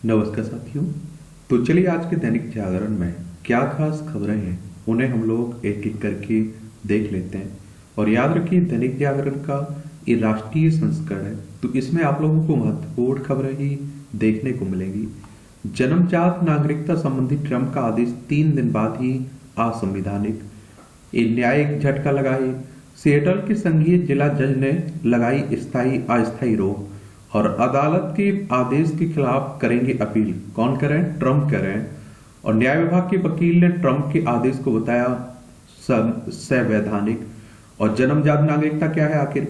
नमस्कार साथियों। तो चलिए आज के दैनिक जागरण में क्या खास खबरें हैं उन्हें हम लोग एक एक करके देख लेते हैं। और याद रखिए दैनिक जागरण का ये राष्ट्रीय संस्करण है, तो इसमें आप लोगों को महत्वपूर्ण खबरें ही देखने को मिलेंगी। जन्मजात नागरिकता संबंधी ट्रंप का आदेश 3 दिन बाद ही असंवैधानिक, ये न्यायिक झटका लगाई। सिएटल के संघीय जिला जज ने लगाई स्थायी अस्थायी रोक और अदालत के आदेश के खिलाफ करेंगे अपील। कौन करें? ट्रंप करें। और न्याय विभाग के वकील ने ट्रंप के आदेश को बताया संवैधानिक। और जन्मजात नागरिकता क्या है आखिर?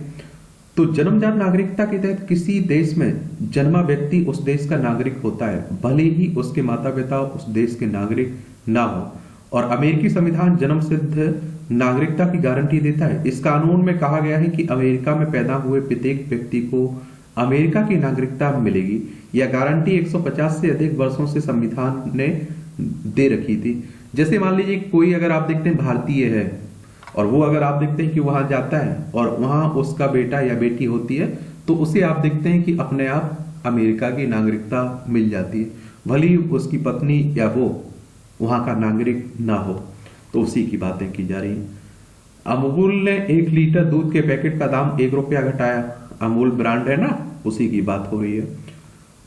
तो जन्मजात नागरिकता के तहत किसी देश में जन्मा व्यक्ति उस देश का नागरिक होता है, भले ही उसके माता पिता उस देश के नागरिक ना हो। और अमेरिकी संविधान जन्म सिद्ध नागरिकता की गारंटी देता है। इस कानून में कहा गया है कि अमेरिका में पैदा हुए प्रत्येक व्यक्ति को अमेरिका की नागरिकता मिलेगी। यह गारंटी 150 से अधिक वर्षों से संविधान ने दे रखी थी। जैसे मान लीजिए कोई अगर आप देखते हैं भारतीय है और वो अगर आप देखते हैं कि वहां जाता है और वहां उसका बेटा या बेटी होती है, तो उसे आप देखते हैं कि अपने आप अमेरिका की नागरिकता मिल जाती है, भले ही उसकी पत्नी या वो वहां का नागरिक ना हो। तो उसी की बातें की जा रही हैं। अमूल ने 1 लीटर दूध के पैकेट का दाम 1 रुपया घटाया। अमूल ब्रांड है ना, उसी की बात हो रही है।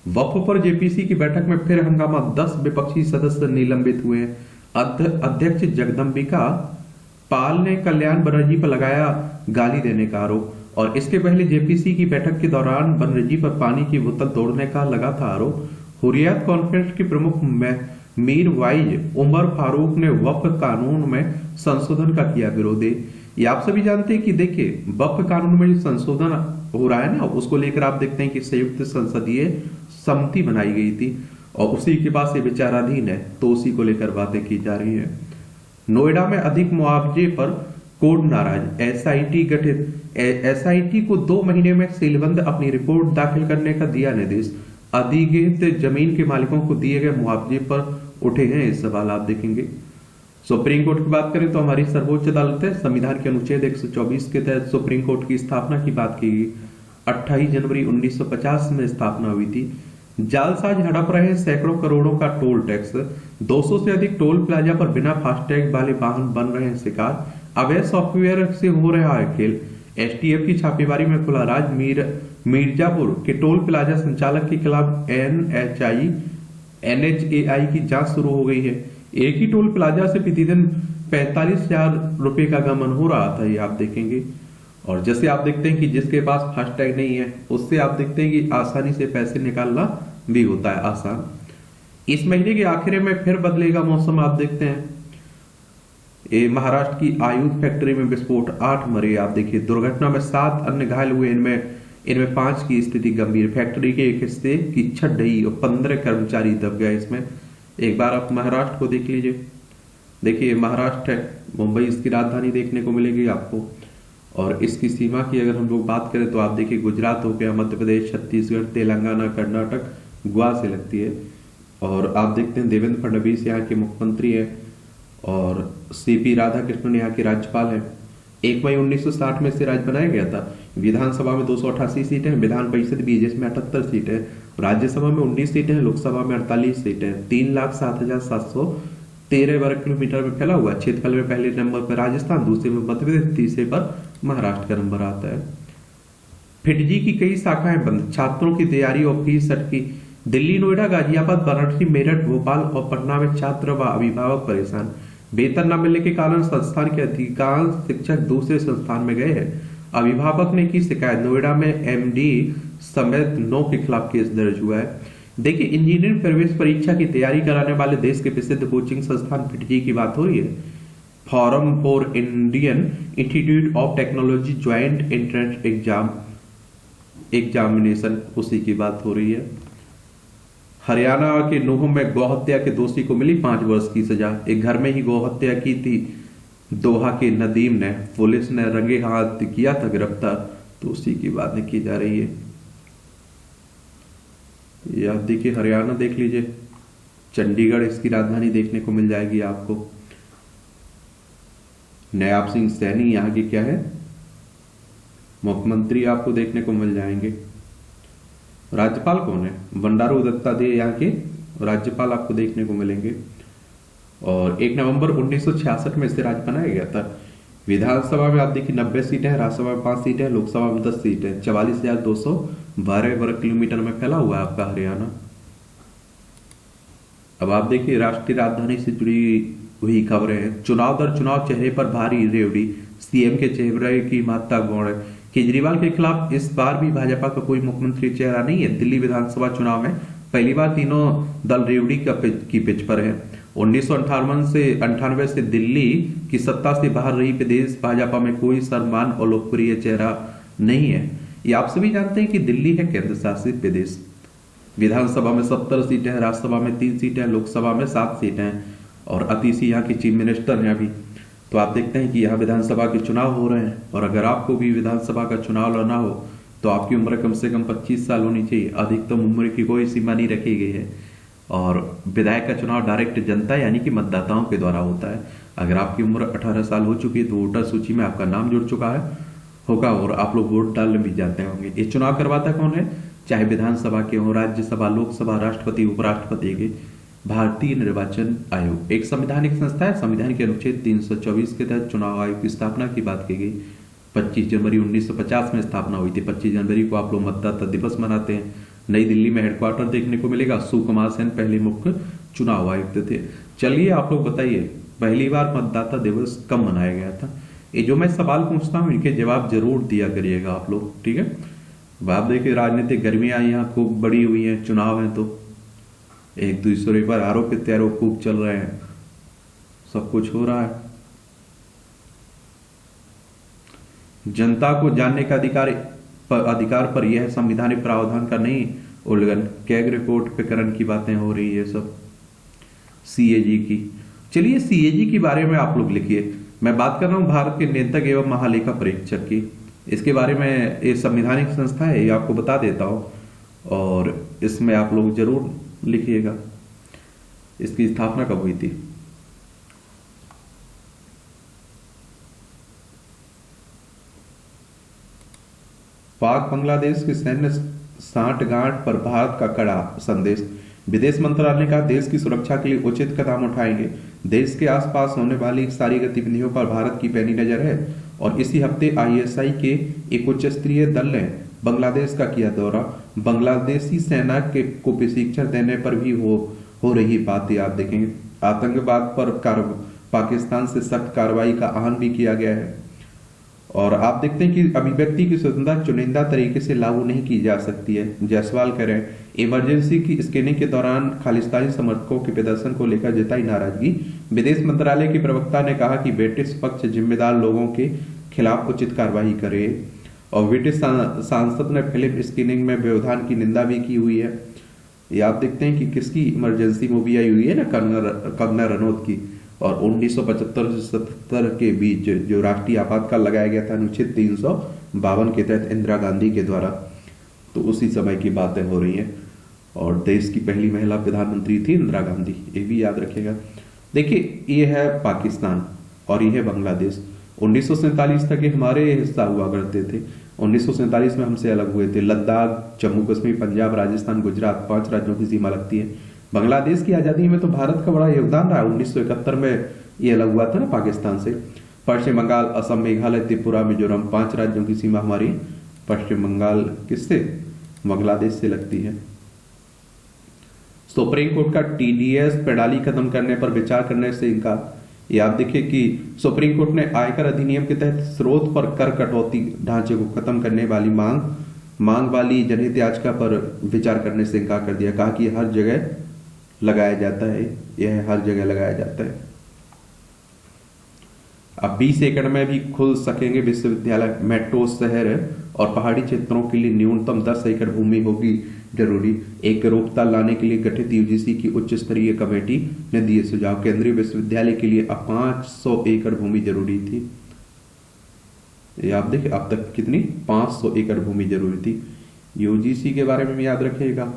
वक्फ पर जेपीसी की बैठक में फिर हंगामा, 10 विपक्षी सदस्य निलंबित हुए। अध्यक्ष जगदम्बिका पाल ने कल्याण बनर्जी पर लगाया गाली देने का आरोप। और इसके पहले जेपीसी की बैठक के दौरान बनर्जी पर पानी की बोतल तोड़ने का लगा था आरोप। हुर्रियत कॉन्फ्रेंस के प्रमुख मीर वाइज उमर फारूक ने वक्फ कानून में संशोधन का किया विरोध। ये आप सभी जानते हैं कि देखिए वक्फ कानून में जो संशोधन हो रहा है ना, उसको लेकर आप देखते हैं कि संयुक्त संसदीय समिति बनाई गई थी और उसी के पास ये विचाराधीन है, तो उसी को लेकर बातें की जा रही है। नोएडा में अधिक मुआवजे पर कोर्ट नाराज, एसआईटी गठित। एसआईटी को 2 महीने में सीलबंद अपनी रिपोर्ट दाखिल करने का दिया निर्देश। अधिग्रहित जमीन के मालिकों को दिए गए मुआवजे पर उठे हैं इस सवाल, आप देखेंगे। सुप्रीम कोर्ट की बात करें तो हमारी सर्वोच्च अदालत है, संविधान के अनुच्छेद 124 के तहत सुप्रीम कोर्ट की स्थापना की बात की गई। 28 जनवरी 1950 में स्थापना हुई थी। जालसाज हड़प रहे सैकड़ों करोड़ों का टोल टैक्स। 200 से अधिक टोल प्लाजा पर बिना फास्टैग वाले वाहन बन रहे हैं शिकार। अवैध सॉफ्टवेयर से हो रहा है खेल। एसटीएफ की छापेमारी में खुला राज। मिर्जापुर के टोल प्लाजा संचालक के खिलाफ एनएचएआई की जांच शुरू हो गई है। एक ही टोल प्लाजा से प्रतिदिन 45,000 रुपए का गमन हो रहा था, ये आप देखेंगे। और जैसे आप देखते हैं कि जिसके पास फास्टैग नहीं है उससे आप देखते हैं कि आसानी से पैसे निकालना भी होता है आसान। इस महीने के आखिर में फिर बदलेगा मौसम, आप देखते हैं। ये महाराष्ट्र की आयुध फैक्ट्री में विस्फोट, 8 मरे। आप देखिए दुर्घटना में 7 अन्य घायल हुए। इनमें 5 की स्थिति गंभीर। फैक्ट्री के एक हिस्से की छत ढही और 15 कर्मचारी दब गए इसमें। एक बार आप महाराष्ट्र को देख लीजिए। देखिए महाराष्ट्र है, मुंबई इसकी राजधानी देखने को मिलेगी आपको। और इसकी सीमा की अगर हम लोग बात करें तो आप देखिए गुजरात हो गया, मध्य प्रदेश, छत्तीसगढ़, तेलंगाना, कर्नाटक, गोवा से लगती है। और आप देखते हैं देवेंद्र फडणवीस यहाँ के मुख्यमंत्री है और सीपी राधाकृष्णन यहाँ के राज्यपाल हैं। 1 मई 1960 में इसे राज्य बनाया गया था। विधानसभा में 288 सीटें हैं, विधान परिषद भी जिसमें 78 सीटें हैं, राज्यसभा में 19 सीटें हैं, लोकसभा में 48 सीटें हैं। 3,07,713 वर्ग किलोमीटर में फैला हुआ। क्षेत्रफल में पहले नंबर पर राजस्थान, दूसरे में मध्य प्रदेश, तीसरे पर महाराष्ट्र का नंबर आता है। फिटजी की कई शाखाएं बंद, छात्रों की तैयारी और फीस अटकी। दिल्ली, नोएडा, गाजियाबाद, वाराणसी, मेरठ, भोपाल और पटना में छात्र व अभिभावक परेशान। वेतन न मिलने के कारण संस्थान के अधिकांश शिक्षक दूसरे संस्थान में गए हैं। अभिभावक ने की शिकायत। नोएडा में एमडी समेत 9 के खिलाफ केस दर्ज हुआ है। देखिए इंजीनियरिंग प्रवेश परीक्षा की तैयारी कराने वाले देश के प्रसिद्ध कोचिंग संस्थान फिटजी की बात हो रही है। Forum for Indian institute of technology joint entrance examination, उसी की बात हो रही है। हरियाणा के नूह में गौहत्या के दोषी को मिली 5 वर्ष की सजा। एक घर में ही गौहत्या की थी दोहा के नदीम ने, पुलिस ने रंगे हाथ किया था गिरफ्तार, तो उसी की बातें की जा रही है। ये आप देखिए हरियाणा देख लीजिए, चंडीगढ़ इसकी राजधानी देखने को मिल जाएगी आपको। नयाब सिंह सैनी यहाँ के क्या है, मुख्यमंत्री आपको देखने को मिल जाएंगे। राज्यपाल कौन है? बंडारू दत्तात्रेय यहाँ के राज्यपाल आपको देखने को मिलेंगे। और 1 नवंबर 1966 में इसे राज्य बनाया गया था। विधानसभा में आप देखिए 90 सीटें हैं, राज्यसभा में 5 सीटें हैं, लोकसभा में 10 सीटें हैं। 44,212 वर्ग किलोमीटर में फैला हुआ है आपका हरियाणा। अब आप देखिए राष्ट्रीय राजधानी से जुड़ी हुई खबरें हैं। चुनाव दर चुनाव, चेहरे पर भारी रेवड़ी, सीएम के चेहरे की महत्ता गौण है। केजरीवाल के खिलाफ इस बार भी भाजपा का कोई मुख्यमंत्री चेहरा नहीं है। दिल्ली विधानसभा चुनाव में पहली बार तीनों दल रेवड़ी की पिच पर है। 1998 से दिल्ली की सत्ता से बाहर रही प्रदेश भाजपा में कोई सम्मान और लोकप्रिय चेहरा नहीं है। ये आप सभी जानते हैं कि दिल्ली है केंद्र शासित प्रदेश। विधानसभा में 70 सीटें हैं, राज्यसभा में 3 सीटें हैं, लोकसभा में 7 सीटें हैं और अतीसी यहाँ के चीफ मिनिस्टर हैं अभी। तो आप देखते हैं कि यहाँ विधानसभा के चुनाव हो रहे हैं और अगर आपको भी विधानसभा का चुनाव लड़ना हो तो आपकी उम्र कम से कम 25 साल होनी चाहिए। अधिकतम उम्र की कोई सीमा नहीं रखी गई है और विधायक का चुनाव डायरेक्ट जनता यानी कि मतदाताओं के द्वारा होता है। अगर आपकी उम्र 18 साल हो चुकी है तो वोटर सूची में आपका नाम जुड़ चुका है होगा और आप लोग वोट डालने भी जाते होंगे। ये चुनाव करवाता कौन है? चाहे विधानसभा के हो, राज्यसभा, लोकसभा, राष्ट्रपति, उपराष्ट्रपति के भारतीय निर्वाचन आयोग एक संवैधानिक संस्था है। संविधान के अनुच्छेद 324 के तहत चुनाव आयोग की स्थापना की बात की गई। 25 जनवरी 1950 में स्थापना हुई थी। 25 जनवरी को आप लोग मतदाता दिवस मनाते हैं। नई दिल्ली में हेडक्वार्टर देखने को मिलेगा। सुकुमार सेन पहले मुख्य चुनाव आयुक्त थे। चलिए आप लोग बताइए पहली बार मतदाता दिवस कब मनाया गया था? ये जो मैं सवाल पूछता हूँ इनके जवाब जरूर दिया करिएगा आप लोग, ठीक है। अब आप देखिए राजनीतिक गर्मियां यहाँ खूब बड़ी हुई हैं, चुनाव है तो एक दूसरे पर आरोप प्रत्यारोप खूब चल रहे हैं, सब कुछ हो रहा है। जनता को जानने का अधिकार पर यह संविधानिक प्रावधान का नहीं उल्लंघन। कैग रिपोर्ट प्रकरण की बातें हो रही है सब, सीएजी की। चलिए सीएजी के बारे में आप लोग लिखिए। मैं बात कर रहा हूं भारत के नियंत्रक एवं महालेखा परीक्षक की। इसके बारे में ये संवैधानिक संस्था है, ये आपको बता देता हूं और इसमें आप लोग जरूर लिखिएगा इसकी स्थापना कब हुई थी। पाक बांग्लादेश की सैन्य सांठगांठ पर भारत का कड़ा संदेश। विदेश मंत्रालय ने कहा देश की सुरक्षा के लिए उचित कदम उठाएंगे। देश के आसपास होने वाली सारी गतिविधियों पर भारत की पैनी नजर है और इसी हफ्ते आईएसआई के एक उच्च स्तरीय दल ने बांग्लादेश का किया दौरा। बांग्लादेशी सेना के को प्रशिक्षण देने पर भी हो रही बात आप देखेंगे। आतंकवाद पर पाकिस्तान से सख्त कार्रवाई का आह्वान भी किया गया है और आप देखते हैं कि अभिव्यक्ति की स्वतंत्रता चुनिंदा तरीके से लागू नहीं की जा सकती है। जायसवाल कह रहे हैं इमरजेंसी की स्क्रीनिंग के दौरान खालिस्तानी समर्थकों के प्रदर्शन को लेकर जताई नाराजगी। विदेश मंत्रालय के प्रवक्ता ने कहा कि ब्रिटिश पक्ष जिम्मेदार लोगों के खिलाफ उचित कार्रवाई करे और ब्रिटिश सांसद ने फिल्म स्क्रीनिंग में व्यवधान की निंदा भी की हुई है। ये आप देखते हैं कि किसकी इमरजेंसी मूवी आई हुई है ना, कंगना रनौत की। और 1975 से 77 के बीच जो राष्ट्रीय आपातकाल लगाया गया था अनुच्छेद 352 के तहत इंदिरा गांधी के द्वारा, तो उसी समय की बातें हो रही हैं और देश की पहली महिला प्रधानमंत्री थी इंदिरा गांधी, ये भी याद रखिएगा। देखिए ये है पाकिस्तान और ये है बांग्लादेश। 1947 तक ये हमारे हिस्सा हुआ करते थे। 1947 में हमसे अलग हुए थे। लद्दाख, जम्मू कश्मीर, पंजाब, राजस्थान, गुजरात 5 राज्यों की सीमा लगती है। बांग्लादेश की आजादी में तो भारत का बड़ा योगदान रहा। 1971 में ये अलग हुआ था ना पाकिस्तान से। पश्चिम बंगाल, असम, मेघालय, त्रिपुरा, मिजोरम 5 राज्यों की सीमा हमारी पश्चिम बंगाल किससे? बांग्लादेश से लगती है। सुप्रीम कोर्ट का टीडीएस प्रणाली खत्म करने पर विचार करने से इनकार। ये आप देखिए कि सुप्रीम कोर्ट ने आयकर अधिनियम के तहत स्रोत पर कर कटौती ढांचे को खत्म करने वाली मांग वाली जनहित याचिका पर विचार करने से इनकार कर दिया। कहा कि हर जगह लगाया जाता है, यह हर जगह लगाया जाता है। अब 20 एकड़ में भी खुल सकेंगे विश्वविद्यालय। मेट्रो शहर और पहाड़ी क्षेत्रों के लिए न्यूनतम 10 एकड़ भूमि होगी जरूरी। एक रोकता लाने के लिए गठित यूजीसी की उच्च स्तरीय कमेटी ने दिए सुझाव। केंद्रीय विश्वविद्यालय के लिए अब 500 एकड़ भूमि जरूरी थी। ये आप देखिए अब तक कितनी 500 एकड़ भूमि जरूरी थी। यूजीसी के बारे में भी याद रखिएगा।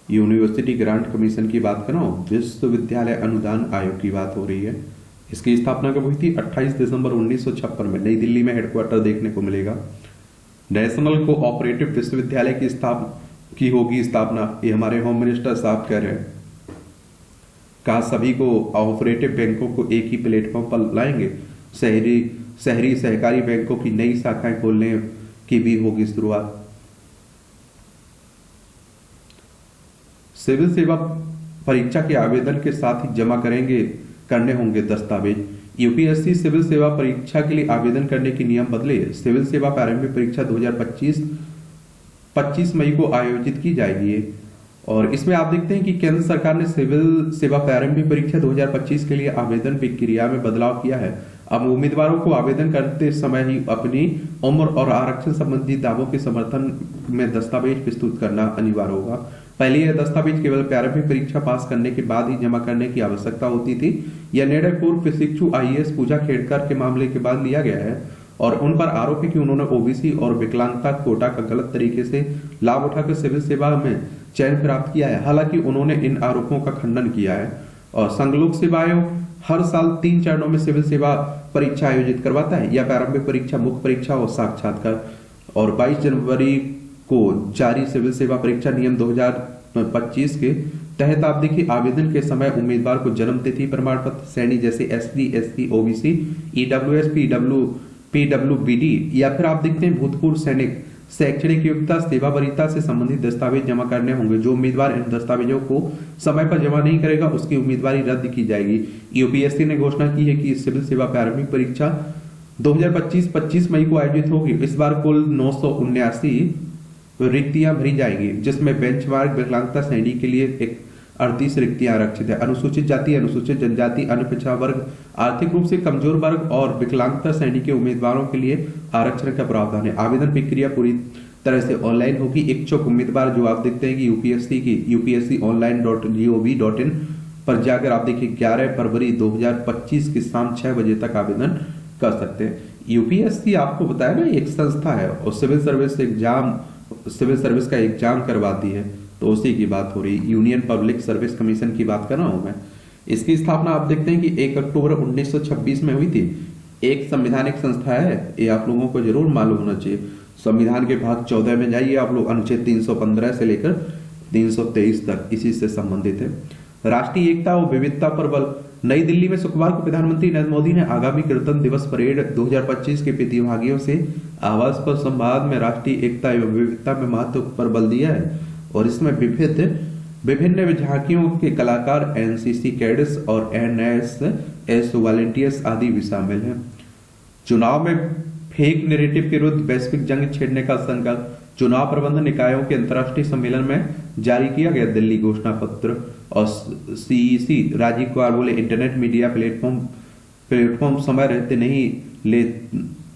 यूनिवर्सिटी ग्रांट कमीशन की बात करो, विश्वविद्यालय अनुदान आयोग की बात हो रही है। इसकी स्थापना कब हुई थी? 28 दिसंबर 1956 में नई दिल्ली में हेडक्वार्टर देखने को मिलेगा। नेशनल कोऑपरेटिव विश्वविद्यालय की होगी स्थापना, ये हमारे होम मिनिस्टर साहब कह रहे हैं। कहा सभी को कोऑपरेटिव बैंकों को एक ही प्लेटफॉर्म पर लाएंगे। शहरी शहरी सहकारी बैंकों की नई शाखाएं खोलने की भी होगी शुरुआत। सिविल सेवा परीक्षा के आवेदन के साथ ही जमा करने होंगे दस्तावेज। यूपीएससी सिविल सेवा परीक्षा के लिए आवेदन करने के नियम बदले। सिविल सेवा प्रारंभिक परीक्षा 2025 25 मई को आयोजित की जाएगी। और इसमें आप देखते हैं कि केंद्र सरकार ने सिविल सेवा प्रारंभिक परीक्षा 2025 के लिए आवेदन प्रक्रिया में बदलाव किया है। अब उम्मीदवारों को आवेदन करते समय ही अपनी उम्र और आरक्षण संबंधी दावों के समर्थन में दस्तावेज प्रस्तुत करना अनिवार्य होगा। पहले यह दस्तावेज केवल प्रारंभिक परीक्षा पास करने के बाद ही जमा करने की आवश्यकता होती थी। यह निर्णय पूर्व प्रशिक्षु आईएएस पूजा खेड़कर के मामले के बाद लिया गया है और उन पर आरोप है कि उन्होंने ओबीसी और विकलांगता कोटा का गलत तरीके से लाभ उठाकर सिविल सेवा में चयन प्राप्त किया है। हालांकि उन्होंने इन आरोपों का खंडन किया है। और संघ लोक सेवा आयोग हर साल 3 चरणों में सिविल सेवा परीक्षा आयोजित करवाता है। यह प्रारंभिक परीक्षा, मुख्य परीक्षा और साक्षात्कार। और 22 जनवरी को जारी सिविल सेवा परीक्षा नियम 2025 के तहत आप देखिए आवेदन के समय उम्मीदवार को जन्म तिथि प्रमाण पत्र, श्रेणी जैसे SC, ST, OBC, EWS, PWBD या फिर आप देखते हैं भूतपूर्व सैनिक, शैक्षणिक योग्यता, सेवा वरीयता से संबंधित दस्तावेज जमा करने होंगे। जो उम्मीदवार इन दस्तावेजों को समय पर जमा नहीं करेगा उसकी उम्मीदवारी रद्द की जाएगी। यूपीएससी ने घोषणा की है कि सिविल सेवा प्रारंभिक परीक्षा 2025 25 मई को आयोजित होगी। इस बार कुल 979 रिक्तियां भरी जाएंगी, जिसमें बेंचमार्क विकलांगता श्रेणी के लिए 38 रिक्तियां आरक्षित है। अनुसूचित जाति, अनुसूचित जनजाति, अन्य पिछड़ा वर्ग, आर्थिक रूप से कमजोर वर्ग और विकलांगता श्रेणी के उम्मीदवारों के लिए आरक्षण का प्रावधान है। आवेदन प्रक्रिया पूरी तरह से ऑनलाइन होगी। इच्छुक उम्मीदवार जो आप देखते हैं कि यूपीएससी online.gov.in पर जाकर आप देखिए 11 फरवरी 2025 की शाम 6 बजे तक आवेदन कर सकते हैं। यूपीएससी आपको बताया ना एक संस्था है और सिविल सर्विस का एग्जाम करवाती है, तो उसी की बात हो रही। यूनियन पब्लिक सर्विस कमीशन की बात कर रहा हूं मैं। इसकी स्थापना आप देखते हैं कि 1 अक्टूबर 1926 में हुई थी। एक संवैधानिक संस्था है, ये आप लोगों को जरूर मालूम होना चाहिए। संविधान के भाग 14 में जाइए आप लोग, अनुच्छेद 315 से लेकर 323 तक इसी से संबंधित है। राष्ट्रीय एकता और विविधता पर बल। नई दिल्ली में शुक्रवार को प्रधानमंत्री नरेंद्र मोदी ने आगामी गणतंत्र दिवस परेड 2025 के प्रतिभागियों से आवाज पर संवाद में राष्ट्रीय एकता एवं विविधता में महत्व पर बल दिया है। और इसमें विभिन्न झांकियों के कलाकार, एनसीसी कैडेट्स और एनएसएस वॉलंटियर्स आदि भी शामिल हैं। चुनाव में फेक नैरेटिव के विरुद्ध वैश्विक जंग छेड़ने का संकल्प। चुनाव प्रबंधन निकायों के अंतर्राष्ट्रीय सम्मेलन में जारी किया गया दिल्ली घोषणा पत्र। और सीईसी राजीव कुमार बोले, इंटरनेट मीडिया प्लेटफॉर्म समय रहते नहीं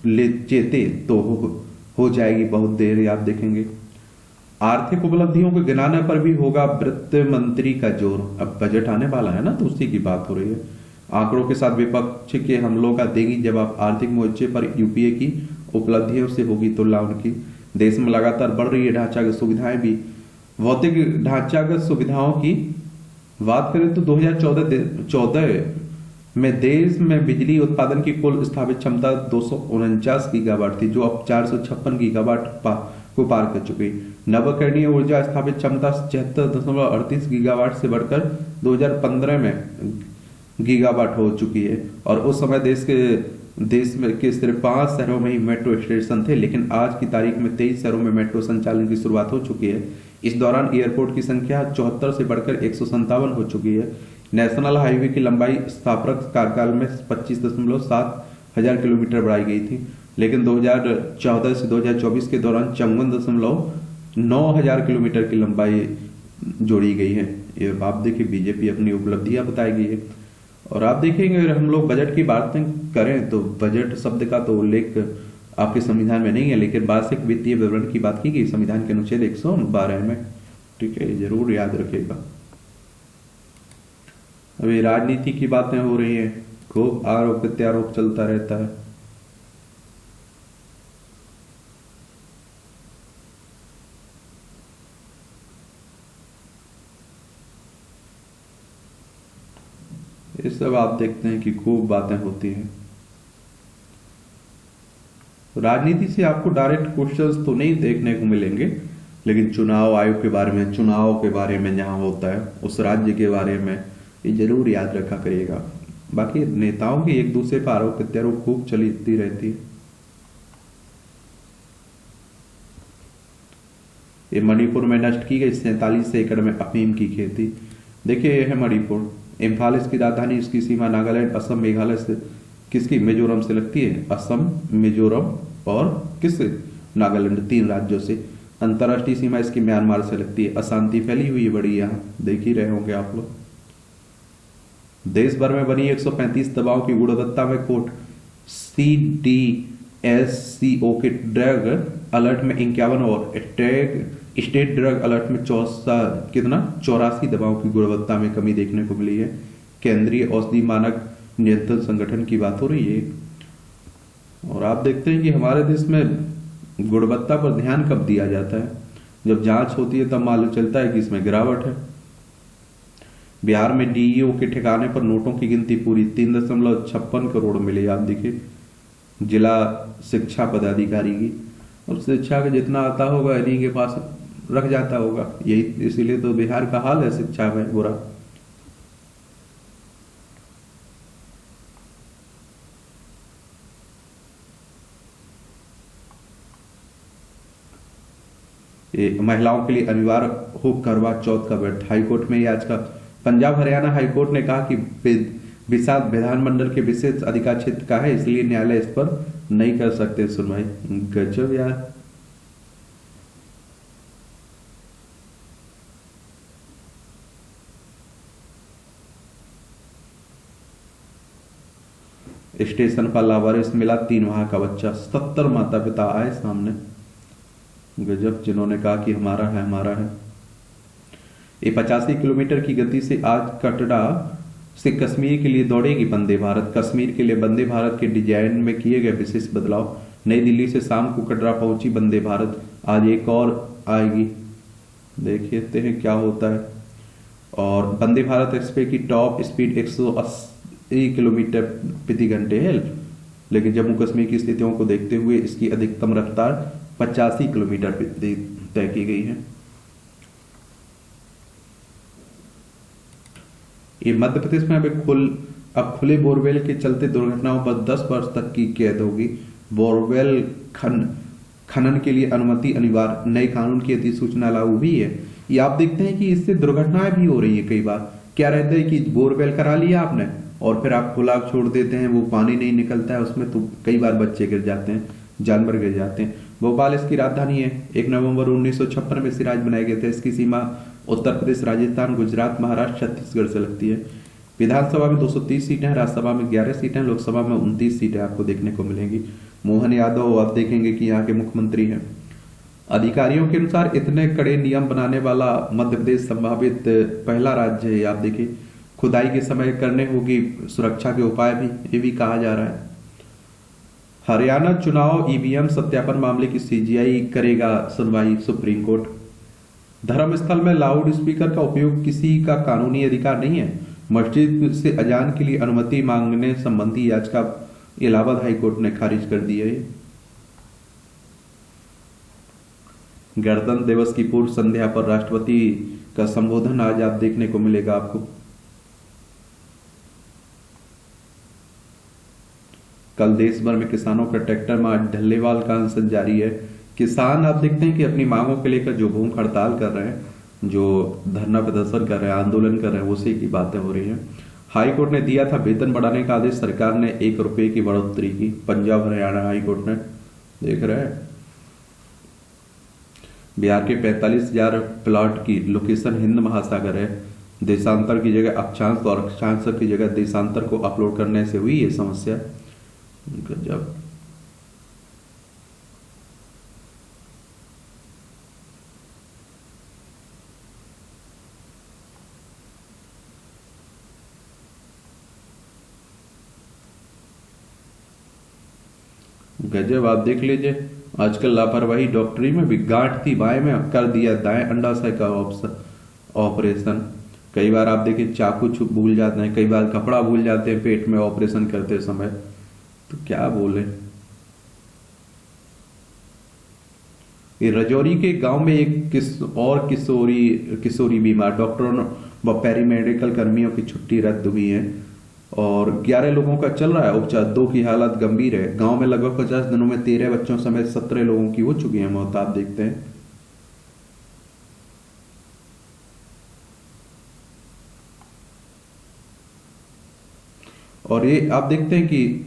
ले चेते तो हो जाएगी बहुत देर। आप देखेंगे आर्थिक उपलब्धियों को गिनाने पर भी होगा वित्त मंत्री का जोर। अब बजट आने वाला है ना, तो उसी की बात हो रही है। आंकड़ों के साथ विपक्ष के हमलों का देगी जवाब। आर्थिक मोर्चे पर यूपीए की उपलब्धियों से होगी तुलना उनकी। देश में लगातार बढ़ रही है ढांचागत सुविधाएं भी। भौतिक ढांचागत सुविधाओं की बात करें तो 2014 में देश में बिजली उत्पादन की कुल स्थापित क्षमता 249 गीगावाट थी, जो अब 456 गीगावाट को पार कर चुकी। नवकरणीय ऊर्जा स्थापित क्षमता 76.38 गीगावाट से बढ़कर 2015 में गीगावाट हो चुकी है। और उस समय देश में के सिर्फ 5 शहरों में ही मेट्रो स्टेशन थे, लेकिन आज की तारीख में 23 शहरों में मेट्रो संचालन की शुरुआत हो चुकी है। इस दौरान एयरपोर्ट की संख्या 74 से बढ़कर 157 हो चुकी है। नेशनल हाईवे की लंबाई स्थापक कार्यकाल में 25.7 हजार किलोमीटर बढ़ाई गई थी, लेकिन 2014 से 2024 के दौरान 54.9 हजार किलोमीटर की लंबाई जोड़ी गई है। ये आप देखिए बीजेपी अपनी उपलब्धियां बताएगी है। और आप देखेंगे अगर हम लोग बजट की बातें करें तो बजट शब्द का तो उल्लेख आपके संविधान में नहीं है, लेकिन वार्षिक वित्तीय विवरण की बात की गई संविधान के अनुच्छेद 112 में। ठीक है, जरूर याद रखिएगा। अभी राजनीति की बातें हो रही है, खूब आरोप प्रत्यारोप चलता रहता है। ये सब आप देखते हैं कि खूब बातें होती हैं। राजनीति से आपको डायरेक्ट क्वेश्चंस तो नहीं देखने को मिलेंगे, लेकिन चुनाव आयोग के बारे में, चुनाव के बारे में जहां होता है उस राज्य के बारे में ये जरूर याद रखा करिएगा। बाकी नेताओं की एक दूसरे पर आरोप प्रत्यारोप खूब चलती रहती है। ये मणिपुर में नष्ट की गई 47 एकड़ में अफीम की खेती। देखिए ये है मणिपुर, इम्फाल इसकी राजधानी, इसकी सीमा नागालैंड, असम, मेघालय से किसकी, मिजोरम से लगती है। असम, मिजोरम और किससे, नागालैंड, 3 राज्यों से। अंतर्राष्ट्रीय सीमा इसकी म्यांमार से लगती है। अशांति फैली हुई है बड़ी, यहाँ देख ही रहे होंगे आप लोग। देश भर में बनी 135 दवाओं की गुणवत्ता में खोट। CDSCO के ड्रग अलर्ट में 51 और स्टेट ड्रग अलर्ट में 84 दवाओं की गुणवत्ता में कमी देखने को मिली है। केंद्रीय औषधि मानक नियंत्रण संगठन की बात हो रही है। और आप देखते हैं कि हमारे देश में गुणवत्ता पर ध्यान कब दिया जाता है, जब जांच होती है तब मालूम चलता है कि इसमें गिरावट है। बिहार में DEO के ठिकाने पर नोटों की गिनती पूरी, 3.56 करोड़ मिले। आप देखिए जिला शिक्षा पदाधिकारी की, और शिक्षा का जितना आता होगा इन्हीं के पास रख जाता होगा, यही इसीलिए तो बिहार का हाल है शिक्षा में बुरा। ये महिलाओं के लिए अनिवार्य हो करवा चौथ का व्रत, हाईकोर्ट में आज का। पंजाब हरियाणा हाईकोर्ट ने कहा कि विषाद विधानमंडल के विशेष अधिकार क्षेत्र का है, इसलिए न्यायालय इस पर नहीं कर सकते सुनवाई। गजब यार। स्टेशन पर लावारिस मिला 3 माह का बच्चा, 70 माता पिता आए सामने। गजब, जिन्होंने कहा कि हमारा है हमारा है। ये 85 किलोमीटर की गति से आज कटरा से कश्मीर के लिए दौड़ेगी वंदे भारत। कश्मीर के लिए वंदे भारत के डिजाइन में किए गए विशेष बदलाव। नई दिल्ली से शाम को कटरा पहुंची वंदे भारत, आज एक और आएगी। देखते हैं क्या होता है। और वंदे भारत एक्सप्रेस की टॉप स्पीड 180 किलोमीटर प्रति घंटे है, लेकिन जम्मू कश्मीर की स्थितियों को देखते हुए इसकी अधिकतम रफ्तार 85 किलोमीटर प्रति तय की गई है। ये मध्य प्रदेश में अब खुले बोरवेल के चलते दुर्घटनाओं पर 10 वर्ष तक की कैद होगी। बोरवेल खनन के लिए अनुमति अनिवार्य, नए कानून की अधिसूचना लागू हुई है। ये आप देखते हैं कि इससे दुर्घटनाएं भी हो रही है। कई बार क्या रहता है कि बोरवेल करा लिया आपने और फिर आप खुला छोड़ देते हैं, वो पानी नहीं निकलता है उसमें, तो कई बार बच्चे गिर जाते हैं, जानवर गिर जाते हैं। भोपाल इसकी राजधानी है। 1 नवंबर 1956 में सिराज बनाए गए थे। इसकी सीमा उत्तर प्रदेश, राजस्थान, गुजरात, महाराष्ट्र, छत्तीसगढ़ से लगती है। विधानसभा में 230 सीटें हैं, राज्यसभा में 11 सीटें, लोकसभा में 29 सीटें आपको देखने को मिलेंगी। मोहन यादव आप देखेंगे कि यहाँ के मुख्यमंत्री हैं। अधिकारियों के अनुसार इतने कड़े नियम बनाने वाला मध्य प्रदेश संभावित पहला राज्य है। आप देखिए खुदाई के समय करने होगी सुरक्षा के उपाय भी, ये भी कहा जा रहा है। हरियाणा चुनाव EVM सत्यापन मामले की CGI करेगा सुनवाई, सुप्रीम कोर्ट। धर्मस्थल में लाउड स्पीकर का उपयोग किसी का कानूनी अधिकार नहीं है। मस्जिद से अजान के लिए अनुमति मांगने संबंधी याचिका इलाहाबाद हाईकोर्ट ने खारिज कर दी है। गणतंत्र दिवस की पूर्व संध्या पर राष्ट्रपति का संबोधन आज आप देखने को मिलेगा आपको। कल देश भर में किसानों का ट्रैक्टर मार्च, ढल्लेवाल का अनशन जारी है। किसान आप देखते हैं कि अपनी मांगों के लेकर जो भूख हड़ताल कर रहे हैं, जो धरना प्रदर्शन कर रहे हैं, आंदोलन कर रहे हैं, उसी की बातें हो रही हैं। हाई कोर्ट ने दिया था वेतन बढ़ाने का आदेश, सरकार ने 1 रुपए की बढ़ोतरी की। पंजाब हरियाणा हाई कोर्ट ने, देख रहे हैं। बिहार के 45,000 प्लॉट की लोकेशन हिंद महासागर है। देशांतर की जगह अक्षांश और अक्षांश की जगह देशांतर को अपलोड करने से हुई ये समस्या। गजब। गजब, आप देख लीजिए आजकल लापरवाही डॉक्टरी में भी। गांठ थी बाएं में, कर दिया दाएं अंडाशय का ऑपरेशन। कई बार आप देखिए चाकू भूल जाते हैं, कई बार कपड़ा भूल जाते हैं पेट में ऑपरेशन करते समय, तो क्या बोले। ये रजौरी के गांव में एक किशोरी किशोरी बीमार, डॉक्टरों व पैरामेडिकल कर्मियों की छुट्टी रद्द हुई है और 11 लोगों का चल रहा है उपचार, 2 की हालत गंभीर है। गांव में लगभग 50 दिनों में 13 बच्चों समेत 17 लोगों की हो चुकी है मौत। आप देखते हैं और ये आप देखते हैं कि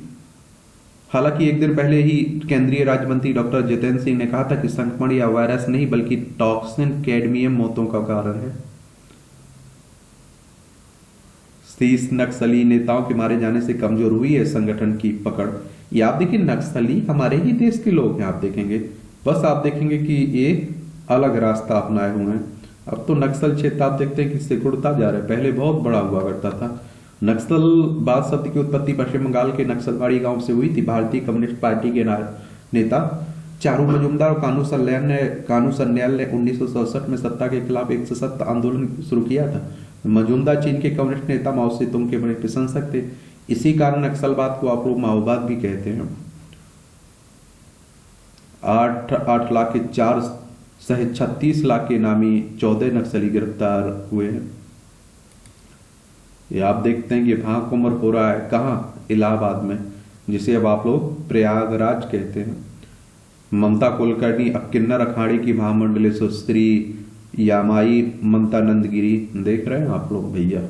हालांकि एक दिन पहले ही केंद्रीय राज्य मंत्री डॉक्टर जितेंद्र सिंह ने कहा था कि संक्रमण या वायरस नहीं बल्कि टॉक्सिन कैडमियम मौतों का कारण है। 30 नक्सली नेताओं के मारे जाने से कमजोर हुई है संगठन की पकड़। ये आप देखिए, नक्सली हमारे ही देश के लोग हैं। आप देखेंगे, बस आप देखेंगे कि ये अलग रास्ता अपनाए हुए हैं। अब तो नक्सल क्षेत्र आप देखते हैं कि सिकुड़ता जा रहा है, पहले बहुत बड़ा हुआ करता था। नक्सलवाद शब्द की उत्पत्ति पश्चिम बंगाल के नक्सलबाड़ी गांव से हुई थी। भारतीय कम्युनिस्ट पार्टी के नेता चारू मजूमदार और कानू सन्याल ने 1967 में सत्ता के खिलाफ एक सशक्त आंदोलन शुरू किया था। मजूमदार चीन के कम्युनिस्ट नेता माओ से तुंग के बड़े प्रशंसक थे। इसी कारण नक्सलवाद को आप लोग माओवाद भी कहते हैं। 8 लाख के 4 सहित 36 लाख के नामी 14 नक्सली गिरफ्तार हुए हैं। ये आप देखते हैं कि महाकुंभ हो रहा है कहाँ, इलाहाबाद में, जिसे अब आप लोग प्रयागराज कहते हैं। ममता कुलकर्णी अब किन्नर अखाड़े की महामंडली सुश्री यामाई ममता नंदगिरी देख रहे हैं आप लोग भैया।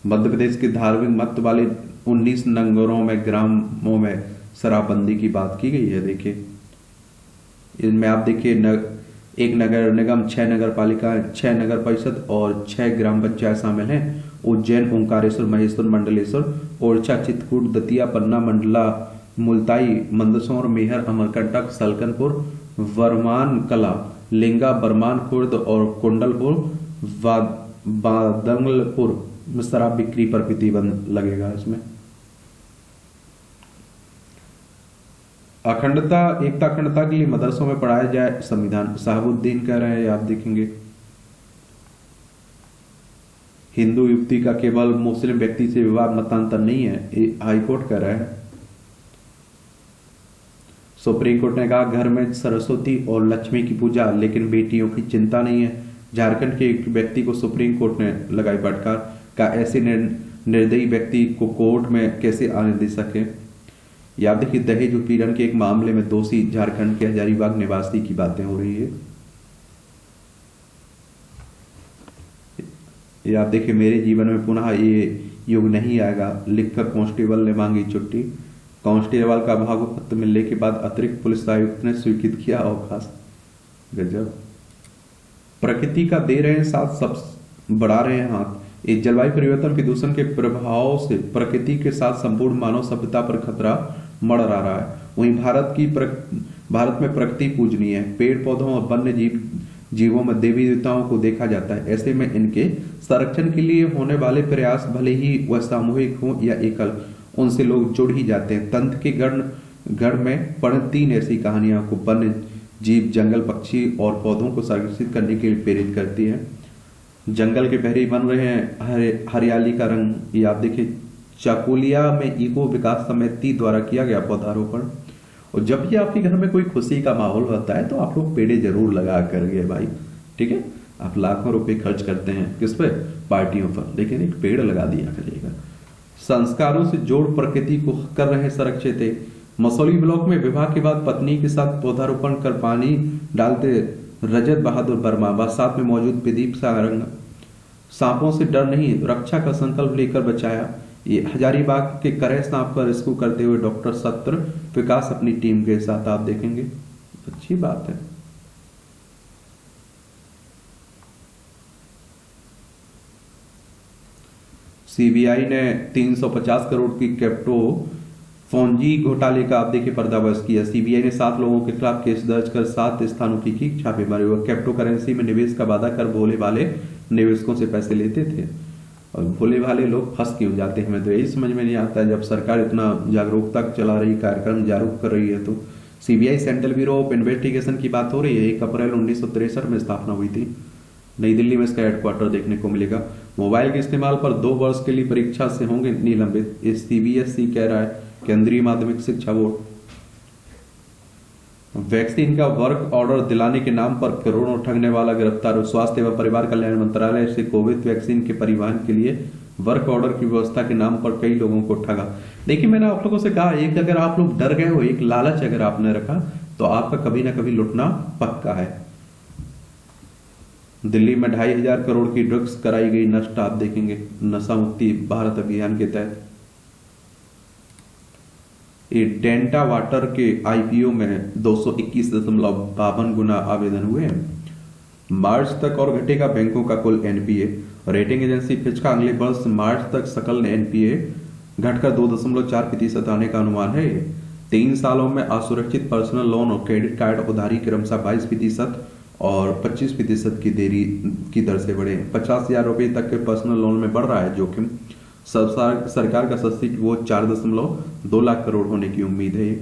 मध्य प्रदेश के धार्मिक महत्व वाले 19 नगरों में ग्रामों में शराबबंदी की बात की गई है। देखिए इनमें आप देखिए एक नगर निगम, 6 नगर पालिका, 6 नगर परिषद और 6 ग्राम पंचायत शामिल हैं। उज्जैन, ओंकारेश्वर, महेश्वर, मंडलेश्वर, ओरछा, चित्रकूट, दतिया, पन्ना, मंडला, मुल्ताई, मंदसौर, मेहर, अमरकंटक, सलकनपुर, वरमान कला, लिंगा, बरमान खुर्द और कुंडलपुर बादंगलपुर में शराब बिक्री पर प्रतिबंध लगेगा। इसमें अखंडता एकता अखंडता के लिए मदरसों में पढ़ाया जाए संविधान, साहबुद्दीन कह रहे हैं। आप देखेंगे हिंदू युवती का केवल मुस्लिम व्यक्ति से विवाह मतांतर नहीं है, हाईकोर्ट कह रहा है। सुप्रीम कोर्ट ने कहा घर में सरस्वती और लक्ष्मी की पूजा लेकिन बेटियों की चिंता नहीं है। झारखंड के एक व्यक्ति को सुप्रीम कोर्ट ने लगाई फटकार, का ऐसे निर्दयी व्यक्ति को कोर्ट में कैसे आने दे सके। याद देखिए दहेज उत्पीड़न के एक मामले में दोषी झारखंड के हजारीबाग निवासी की बातें हो रही है। याद देखिए मेरे जीवन में पुनः ये युग नहीं आएगा, लिखकर कांस्टेबल ने मांगी छुट्टी। कांस्टेबल का भागो पत्र मिलने के बाद अतिरिक्त पुलिस आयुक्त ने स्वीकृत किया अवकाश। गजब, प्रकृति का दे रहे हैं साथ, सब बढ़ा रहे हैं हाथ। इस जलवायु परिवर्तन प्रदूषण के प्रभाव से प्रकृति के साथ संपूर्ण मानव सभ्यता पर खतरा मंडरा रहा है। वहीं भारत में प्रकृति पूजनीय है। पेड़ पौधों और वन्य जीवों में देवी देवताओं को देखा जाता है। ऐसे में इनके संरक्षण के लिए होने वाले प्रयास भले ही वह सामूहिक हो या एकल, उनसे लोग जुड़ ही जाते हैं। तंत्र के गढ़ में पढ़ 3 ऐसी कहानियां को वन्य जीव, जंगल, पक्षी और पौधों को संरक्षित करने के लिए प्रेरित करती है। जंगल के पहरे बन रहे हैं हरियाली का रंग। ये आप देखिए चाकुलिया में इको विकास समिति द्वारा किया गया पौधारोपण। और जब भी आपके घर में कोई खुशी का माहौल होता है तो आप लोग पेड़े जरूर लगा करके भाई, ठीक है। आप लाखों रुपए खर्च करते हैं किस पे, पार्टियों पर, लेकिन एक पेड़ लगा दिया करिएगा। संस्कारों से जोड़ प्रकृति को कर रहे संरक्षित। मसौली ब्लॉक में विवाह के बाद पत्नी के साथ पौधारोपण कर पानी डालते रजत बहादुर वर्मा, बरसात में मौजूद प्रदीप सारंग। सांपों से डर नहीं, रक्षा का संकल्प लेकर बचाया। ये हजारीबाग के करे सांप का रेस्क्यू करते हुए डॉक्टर सत्र विकास अपनी टीम के साथ, आप देखेंगे अच्छी बात है। सीबीआई ने 350 करोड़ की क्रिप्टो फौजी घोटाले का आप देखिए पर्दाफाश किया। सीबीआई ने 7 लोगों के खिलाफ केस दर्ज कर 7 स्थानों की छापेमारी। वह क्रिप्टो करेंसी में निवेश का वादा कर भोले भाले निवेशकों से पैसे लेते थे। और भोले भाले लोग फंस क्यों जाते हैं, हमें तो यही समझ में नहीं आता है। जब सरकार इतना जागरूकता चला रही, कार्यक्रम जागरूक कर रही है, तो CBI central bureau of investigation की बात हो रही है। 1 अप्रैल 1963 में स्थापना हुई थी। नई दिल्ली में इसका हेडक्वार्टर देखने को मिलेगा। मोबाइल के इस्तेमाल पर 2 वर्ष के लिए परीक्षा से होंगे निलंबित, ये सीबीएसई कह रहा है, केंद्रीय माध्यमिक शिक्षा बोर्ड। वैक्सीन का वर्क ऑर्डर दिलाने के नाम पर करोड़ों ठगने वाला गिरफ्तार। स्वास्थ्य एवं परिवार कल्याण मंत्रालय से कोविड वैक्सीन के परिवहन के लिए वर्क ऑर्डर की व्यवस्था के नाम पर कई लोगों को ठगा। देखिए, मैंने आप लोगों से कहा, एक अगर आप लोग डर गए हो, एक लालच अगर आपने रखा, तो आपका कभी ना कभी लुटना पक्का है। दिल्ली में 2,500 करोड़ की ड्रग्स कराई गई नष्ट, आप देखेंगे, नशा मुक्ति भारत अभियान के तहत। डेल्टा वाटर के आईपीओ में 221.52 गुना आवेदन हुए हैं। मार्च तक और घटेगा बैंकों का कुल एनपीए। रेटिंग एजेंसी फिच का अगले वर्ष मार्च तक सकल एनपीए घटकर 2.4% आने का अनुमान है। 3 सालों में असुरक्षित पर्सनल लोन और क्रेडिट कार्ड उधारी क्रमशः 22% और 25% की देरी की दर से बढ़े। 50,000 रुपए तक के पर्सनल लोन में बढ़ रहा है जोखिम। सरकार का सस्ती वो 4.2 लाख करोड़ होने की उम्मीद है।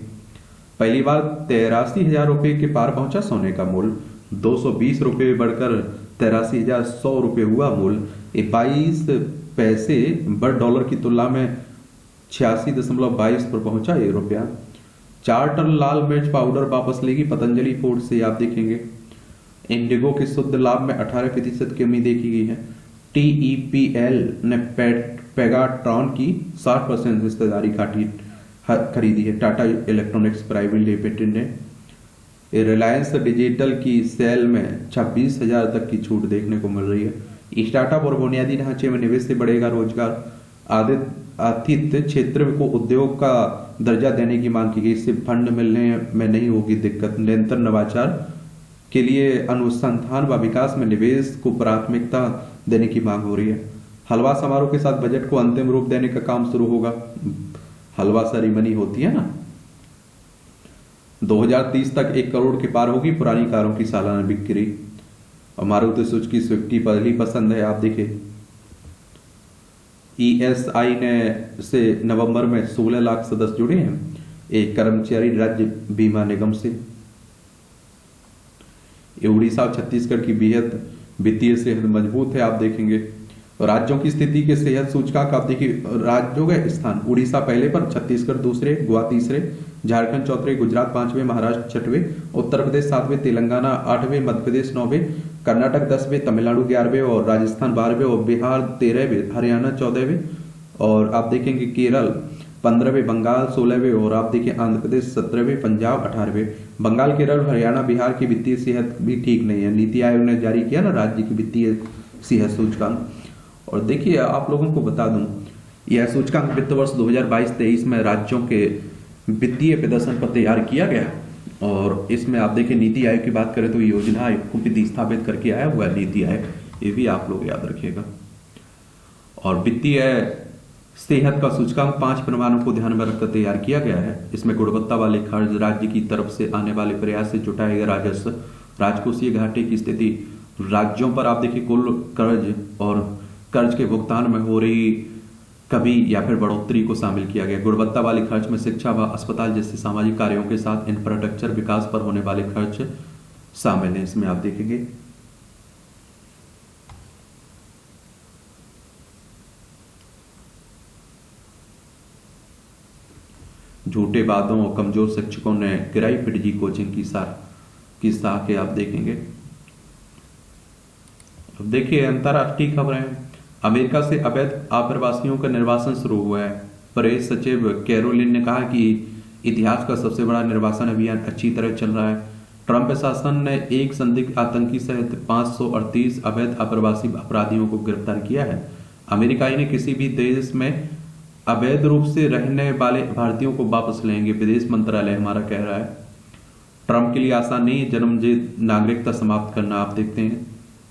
पहली बार 83,000 रुपए के पार पहुंचा सोने का मूल्य, 220 रुपए बढ़कर 83,100 रुपए हुआ मूल्य। 22 पैसे बढ़ डॉलर की तुलना में 86.22 पर पहुंचा ये रुपया। 4 टन लाल मिर्च पाउडर वापस लेगी पतंजलि फूड से, आप देखेंगे। इंडिगो के शुद्ध लाभ में 18% की कमी देखी गई है। टीईपीएल ने पेगाट्रॉन की 60% हिस्सेदारी खरीदी है। टाटा इलेक्ट्रॉनिक्स प्राइवेट लिमिटेड ने रिलायंस डिजिटल की सेल में 26,000 तक की छूट देखने को मिल रही है। स्टार्टअप और बुनियादी ढांचे में निवेश से बढ़ेगा रोजगार। आतिथ्य क्षेत्र को उद्योग का दर्जा देने की मांग की गई, इससे फंड मिलने में नहीं होगी दिक्कत। निरंतर नवाचार के लिए अनुसंधान व विकास में निवेश को प्राथमिकता देने की मांग हो रही है। हलवा समारोह के साथ बजट को अंतिम रूप देने का काम शुरू होगा। हलवा सेरेमनी होती है ना। 2030 तक 1 करोड़ के पार होगी पुरानी कारों की सालाना बिक्री। और मारुति सुजुकी स्विफ्ट पहली पसंद है, आप देखिए। ईएसआई ने से नवंबर में 16 लाख सदस्य जुड़े हैं, एक कर्मचारी राज्य बीमा निगम से। उड़ीसा और छत्तीसगढ़ की बेहद वित्तीय सेहत मजबूत है, आप देखेंगे। राज्यों की स्थिति के सेहत सूचकांक आप देखिए, राज्यों के स्थान, उड़ीसा पहले पर, छत्तीसगढ़ दूसरे, गोवा तीसरे, झारखंड चौथे, गुजरात 5वें, महाराष्ट्र 6वें, उत्तर प्रदेश 7वें, तेलंगाना 8वें, मध्य प्रदेश 9वें, कर्नाटक 10वें, तमिलनाडु 11वें और राजस्थान 12वें और बिहार 13वें, हरियाणा 14वें और आप देखेंगे केरल 15वें, बंगाल 16वें और आप देखिए आंध्र प्रदेश 17वें, पंजाब 18वें। बंगाल, केरल, हरियाणा, बिहार की वित्तीय सेहत भी ठीक नहीं है। नीति आयोग ने जारी किया ना राज्य की वित्तीय सेहत सूचकांक। और देखिए, आप लोगों को बता दूं, यह सूचकांक वित्त वर्ष 2022-23 में राज्यों के वित्तीय प्रदर्शन पर तैयार किया गया। और इसमें आप देखिए, नीति आयोग की बात करें तो योजना आयोग को भी स्थापित करके आया हुआ है नीति आयोग, ये भी आप लोग याद रखिएगा। और वित्तीय सेहत का सूचकांक 5 प्रमाणों को ध्यान में रखकर तैयार किया गया है। इसमें गुणवत्ता वाले खर्च, राज्य की तरफ से आने वाले प्रयास से जुटाए गए राजस्व, राजकोषीय घाटे की स्थिति, राज्यों पर आप देखिए कुल कर्ज और कर्ज के भुगतान में हो रही कमी या फिर बढ़ोतरी को शामिल किया गया। गुणवत्ता वाले खर्च में शिक्षा व अस्पताल जैसे सामाजिक कार्यों के साथ इंफ्रास्ट्रक्चर विकास पर होने वाले खर्च शामिल हैं। इसमें आप देखेंगे झूठे वादों और कमजोर शिक्षकों ने गिराई पिटजी कोचिंग की साख आप देखेंगे। अब देखिए, अंतरराष्ट्रीय खबरें। अमेरिका से अवैध आप्रवासियों का निर्वासन शुरू हुआ है। प्रेस सचिव कैरोलिन ने कहा कि इतिहास का सबसे बड़ा निर्वासन अभियान अच्छी तरह चल रहा है। ट्रंप प्रशासन ने एक संदिग्ध आतंकी सहित 538 अवैध आप्रवासी अपराधियों को गिरफ्तार किया है। अमेरिकाई ने किसी भी देश में अवैध रूप से रहने वाले भारतीयों को वापस लेंगे, विदेश मंत्रालय हमारा कह रहा है। ट्रंप के लिए आसान नहीं जन्मजात नागरिकता समाप्त करना, आप देखते हैं।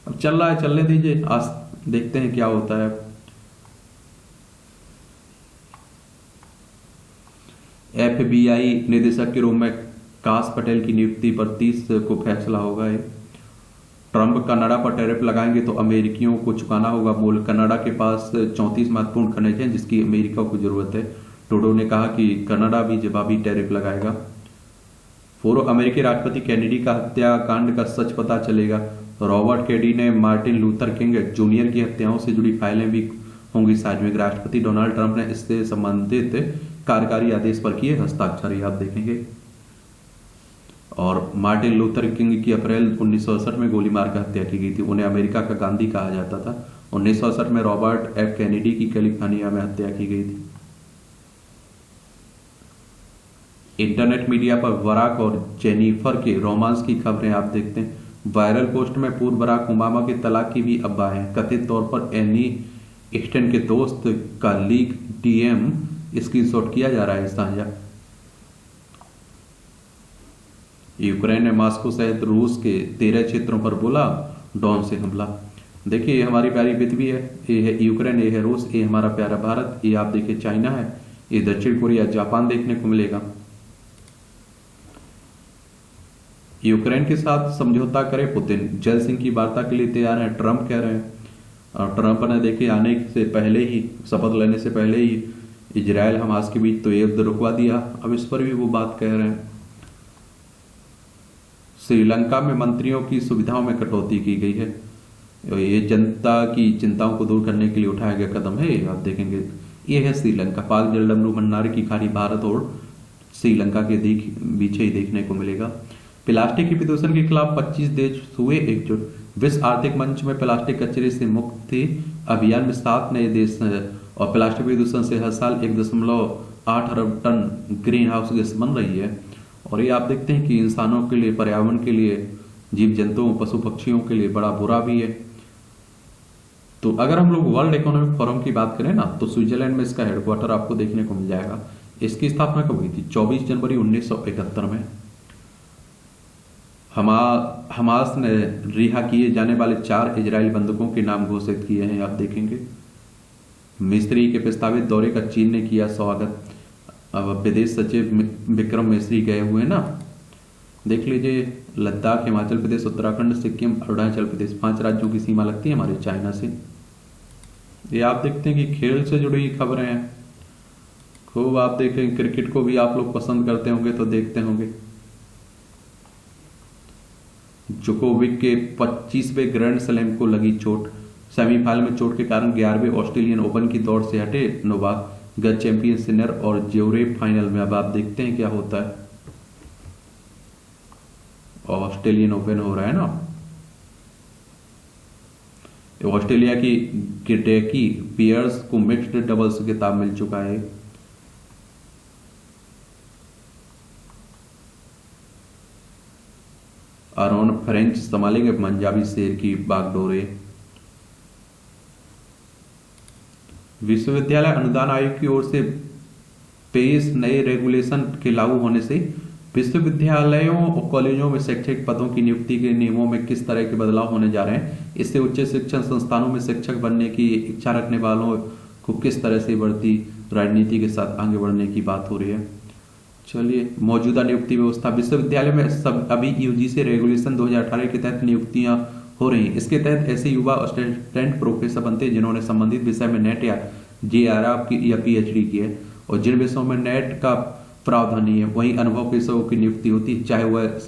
अब चल रहा है, चलने दीजिए, आज देखते हैं क्या होता है। एफबीआई निदेशक के रूप में काश पटेल की नियुक्ति पर 30 को फैसला होगा। ट्रंप कनाडा पर टैरिफ लगाएंगे तो अमेरिकियों को चुकाना होगा मूल्य। कनाडा के पास 34 महत्वपूर्ण खनिज हैं जिसकी अमेरिका को जरूरत है। ट्रूडो ने कहा कि कनाडा भी जवाबी टैरिफ लगाएगा। पूर्व अमेरिकी राष्ट्रपति कैनेडी का हत्याकांड का सच पता चलेगा। रॉबर्ट केडी ने मार्टिन लूथर किंग जूनियर की हत्याओं से जुड़ी फाइलें भी होंगी सार्वजनिक। राष्ट्रपति डोनाल्ड ट्रंप ने इससे संबंधित कार्यकारी आदेश पर किए हस्ताक्षर, ये आप देखेंगे। और मार्टिन लूथर किंग की अप्रैल 1968 में गोली मारकर हत्या की गई थी। उन्हें अमेरिका का गांधी कहा जाता था। 1968 में रॉबर्ट एफ कैनेडी की कैलिफोर्निया में हत्या की गई थी। इंटरनेट मीडिया पर बराक और जेनिफर के रोमांस की खबरें आप देखते हैं। वायरल पोस्ट में पूर्व बराक ओबामा के तलाक की भी अफवाहें। कथित तौर पर एनी स्टेन के दोस्त का लीक डीएम स्क्रीनशॉट किया जा रहा है साझा। यूक्रेन ने मॉस्को सहित रूस के 13 क्षेत्रों पर बोला ड्रोन से हमला। देखिए ये हमारी प्यारी पृथ्वी है, ये है यूक्रेन, ये है रूस, ये हमारा प्यारा भारत, ये आप देखिए चाइना है, ये दक्षिण कोरिया, जापान देखने को मिलेगा। यूक्रेन के साथ समझौता करे पुतिन, जय सिंह की वार्ता के लिए तैयार है, ट्रंप कह रहे हैं। और ट्रंप ने देखिए आने से पहले ही, शपथ लेने से पहले ही इजराइल हमास के बीच तो युद्ध रुकवा दिया, अब इस पर भी वो बात कह रहे हैं। श्रीलंका में मंत्रियों की सुविधाओं में कटौती की गई है। ये जनता की चिंताओं को दूर करने के लिए उठाया गया कदम है, आप देखेंगे। ये है श्रीलंका, पाक जलडमरू भंडार की खाड़ी भारत और श्रीलंका के बीच ही देखने को मिलेगा। प्लास्टिक के प्रदूषण के खिलाफ 25 देश हुए एकजुट। विश्व आर्थिक मंच में प्लास्टिक कचरे से मुक्ति अभियान में 7 नए देश हैं और प्लास्टिक प्रदूषण से हर साल 1.8 अरब टन ग्रीन हाउस गैस बन रही है। और ये आप देखते हैं कि इंसानों के लिए, पर्यावरण के लिए, जीव जंतुओं, पशु पक्षियों के लिए बड़ा बुरा भी है। तो अगर हम लोग वर्ल्ड इकोनॉमिक फोरम की बात करें ना, तो स्विट्जरलैंड में इसका हेडक्वार्टर आपको देखने को मिल जाएगा। इसकी स्थापना कब हुई थी? 24 जनवरी 1971 में। हमास ने रिहा किए जाने वाले 4 इजरायली बंधकों के नाम घोषित किए हैं, आप देखेंगे। मिस्री के प्रस्तावित दौरे का चीन ने किया स्वागत। अब विदेश सचिव विक्रम मिस्री गए हुए ना, देख लीजिए। लद्दाख, हिमाचल प्रदेश, उत्तराखंड, सिक्किम, अरुणाचल प्रदेश, 5 राज्यों की सीमा लगती है हमारे चाइना से। ये आप देखते हैं कि खेल से जुड़ी खबरें हैं खूब। आप देखें क्रिकेट को भी आप लोग पसंद करते होंगे तो देखते होंगे। जोकोविक के 25वें ग्रैंड स्लैम को लगी चोट। सेमीफाइनल में चोट के कारण 11वें ऑस्ट्रेलियन ओपन की दौड़ से हटे नोवाक। गत चैंपियन सिनर और ज्यूरेव फाइनल में। अब आप देखते हैं क्या होता है। ऑस्ट्रेलियन ओपन हो रहा है ना, ऑस्ट्रेलिया की किटेकी पियर्स को मिक्स्ड डबल्स खिताब मिल चुका है। आरोन फ्रेंच संभालेंगे पंजाबी शेर की बागडोरे। विश्वविद्यालय अनुदान आयोग की ओर से पेश नए रेगुलेशन के लागू होने से विश्वविद्यालयों और कॉलेजों में शैक्षिक पदों की नियुक्ति के नियमों में किस तरह के बदलाव होने जा रहे हैं। इससे उच्च शिक्षण संस्थानों में शिक्षक बनने की इच्छा रखने वालों को किस तरह से बढ़ती राजनीति के साथ आगे बढ़ने की बात हो रही है। चलिए, मौजूदा नियुक्ति व्यवस्था। विश्वविद्यालय में सब अभी यूजीसी रेगुलेशन 2018 के तहत नियुक्तियां हो रही हैं। इसके तहत ऐसे युवा असिस्टेंट प्रोफेसर बनते हैं जिन्होंने संबंधित विषय में नेट या जेआरएफ या पीएचडी की है, और जिन विषयों में नेट का प्रावधान नहीं है वहीं अनुभव पेशों की नियुक्ति होती है, चाहे वह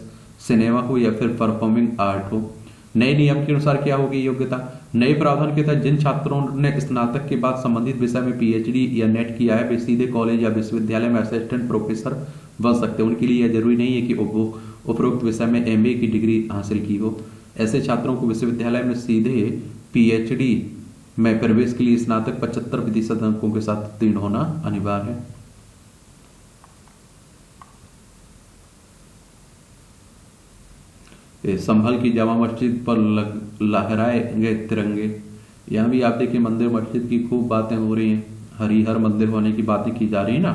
सिनेमा हो या फिर परफॉर्मिंग आर्ट हो। नए नियम के अनुसार क्या होगी योग्यता? नए प्रावधान के तहत जिन छात्रों ने स्नातक के बाद संबंधित विषय में पीएचडी या नेट किया है वे सीधे कॉलेज या विश्वविद्यालय में असिस्टेंट प्रोफेसर बन सकते हैं। उनके लिए यह जरूरी नहीं है कि उपरोक्त विषय में एमए की डिग्री हासिल की हो। ऐसे छात्रों को विश्वविद्यालय में सीधे पीएचडी में प्रवेश के लिए स्नातक 75% अंकों के साथ उत्तीर्ण होना अनिवार्य है। संभल की जामा मस्जिद पर लहराए गए तिरंगे। यहाँ भी आप देखिए मंदिर मस्जिद की खूब बातें हो रही हैं, हरिहर मंदिर होने की बातें की जा रही है ना।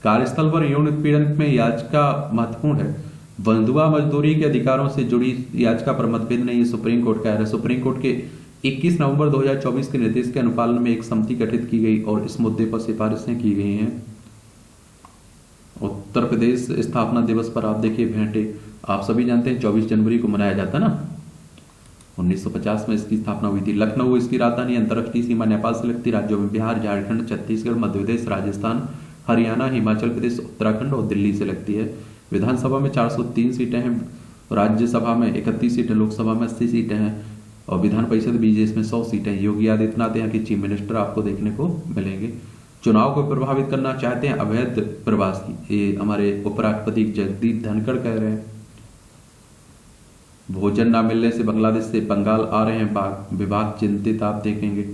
कार्यस्थल पर यौन उत्पीड़न में याचिका महत्वपूर्ण है। बंधुआ मजदूरी के अधिकारों से जुड़ी याचिका पर मतभेद नहीं है, सुप्रीम कोर्ट का है। सुप्रीम कोर्ट के 21 नवंबर 2024 के निर्देश के अनुपालन में एक समिति गठित की गई और इस मुद्दे पर सिफारिशें की गई हैं। उत्तर प्रदेश स्थापना दिवस पर आप देखिए भेंटे। आप सभी जानते हैं 24 जनवरी को मनाया जाता ना। 1950 में इसकी स्थापना हुई थी। लखनऊ इसकी राजधानी। अंतर्राष्ट्रीय सीमा नेपाल से लगती राज्यों में बिहार, झारखंड, छत्तीसगढ़, मध्य प्रदेश, राजस्थान, हरियाणा, हिमाचल प्रदेश, उत्तराखंड और दिल्ली से लगती है। विधानसभा में 403 सीटें हैं। राज्यसभा में 31 सीटें, लोकसभा में 80 सीटें हैं और विधान परिषद भी जिसमें 100 सीटें। योगी आदित्यनाथ यहाँ के चीफ मिनिस्टर आपको देखने को मिलेंगे। चुनाव को प्रभावित करना चाहते हैं अवैध प्रवासी, ये हमारे उपराष्ट्रपति जगदीप धनखड़ कह रहे हैं। भोजन ना मिलने से बांग्लादेश से बंगाल आ रहे हैं विभाग चिंतित, आप देखेंगे